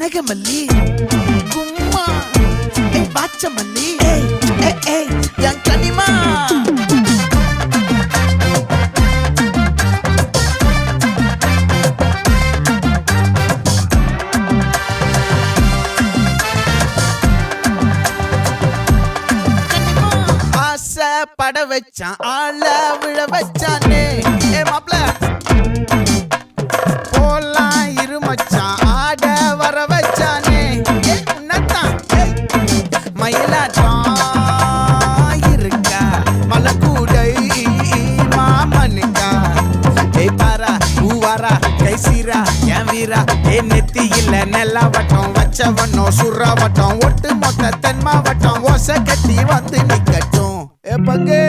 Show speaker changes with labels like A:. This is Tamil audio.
A: கனகமல்லி கும்மா பாச்சமல்லி என் கனிமா பட வச்சான் ஆள விழ வச்சானே மாப்ள போலாம் இருமச்சான் ஆட வர வச்சானே உன்னத்தான் மயிலாட்டம் இருக்கா மலக்கூடை மாமனுக்கா பாரா பூவாரா கைசீரா என் வீரா நெத்தி இல்ல நெல்லா வட்டம் வச்சவனோ சுறா வட்டம் ஒட்டு மொத்த தென் மாவட்டம் ஓசை கட்டி வந்து நிக்கட்டும் பங்கே